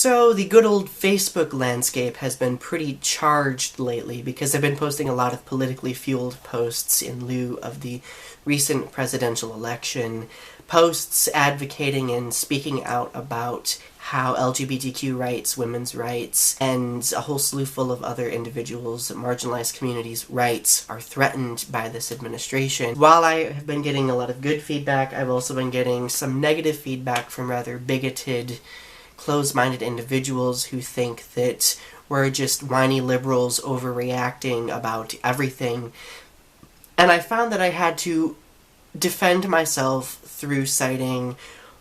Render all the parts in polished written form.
So the good old Facebook landscape has been pretty charged lately because I've been posting a lot of politically fueled posts in lieu of the recent presidential election. Posts advocating and speaking out about how LGBTQ rights, women's rights, and a whole slew full of other individuals, marginalized communities' rights are threatened by this administration. While I have been getting a lot of good feedback, I've also been getting some negative feedback from rather bigoted, closed-minded individuals who think that we're just whiny liberals overreacting about everything. And I found that I had to defend myself through citing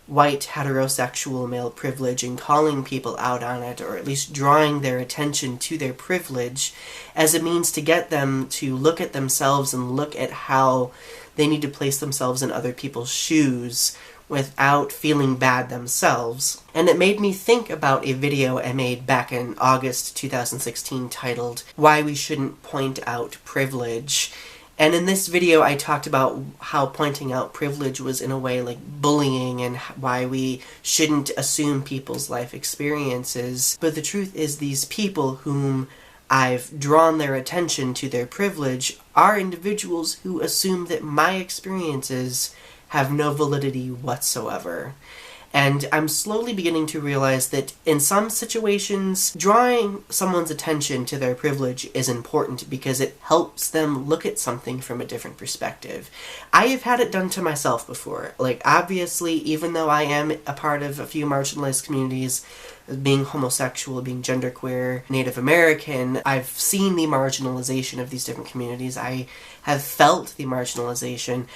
white heterosexual male privilege and calling people out on it, or at least drawing their attention to their privilege as a means to get them to look at themselves and look at how they need to place themselves in other people's shoes without feeling bad themselves. And it made me think about a video I made back in August 2016 titled "Why We Shouldn't Point Out Privilege." And in this video I talked about how pointing out privilege was in a way like bullying and why we shouldn't assume people's life experiences. But the truth is these people whom I've drawn their attention to their privilege are individuals who assume that my experiences have no validity whatsoever. And I'm slowly beginning to realize that in some situations, drawing someone's attention to their privilege is important because it helps them look at something from a different perspective. I have had it done to myself before. Like, obviously, even though I am a part of a few marginalized communities, being homosexual, being genderqueer, Native American, I've seen the marginalization of these different communities. I have felt the marginalization.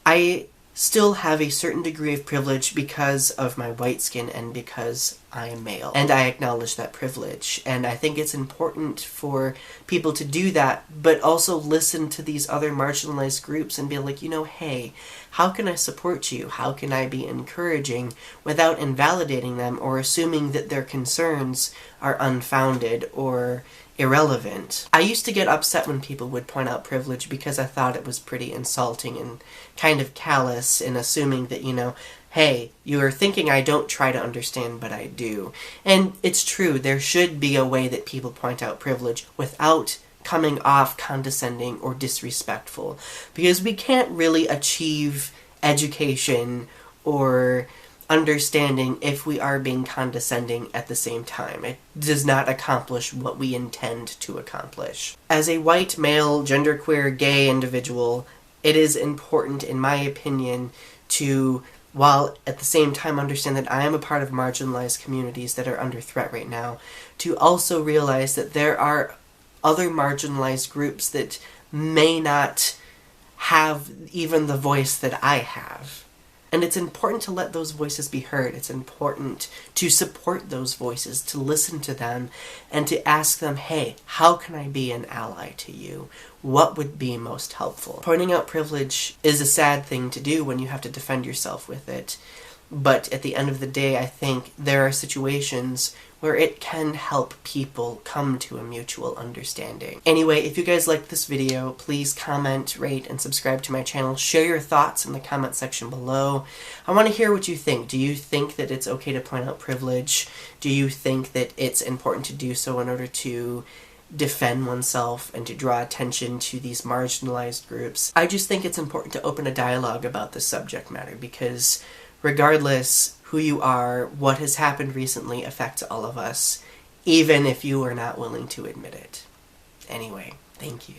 I still have a certain degree of privilege because of my white skin and because I am male. And I acknowledge that privilege. And I think it's important for people to do that, but also listen to these other marginalized groups and be like, you know, hey, how can I support you? How can I be encouraging without invalidating them or assuming that their concerns are unfounded or irrelevant? I used to get upset when people would point out privilege because I thought it was pretty insulting and kind of callous in assuming that, you know, hey, you're thinking I don't try to understand, but I do. And it's true, there should be a way that people point out privilege without coming off condescending or disrespectful, because we can't really achieve education or understanding if we are being condescending at the same time. It does not accomplish what we intend to accomplish. As a white, male, genderqueer, gay individual, it is important, in my opinion, to, while at the same time understand that I am a part of marginalized communities that are under threat right now, to also realize that there are other marginalized groups that may not have even the voice that I have. And it's important to let those voices be heard. It's important to support those voices, to listen to them, and to ask them, hey, how can I be an ally to you? What would be most helpful? Pointing out privilege is a sad thing to do when you have to defend yourself with it. But at the end of the day, I think there are situations where it can help people come to a mutual understanding. Anyway, if you guys liked this video, please comment, rate, and subscribe to my channel. Share your thoughts in the comment section below. I want to hear what you think. Do you think that it's okay to point out privilege? Do you think that it's important to do so in order to defend oneself and to draw attention to these marginalized groups? I just think it's important to open a dialogue about this subject matter because regardless who you are, what has happened recently affects all of us, even if you are not willing to admit it. Anyway, thank you.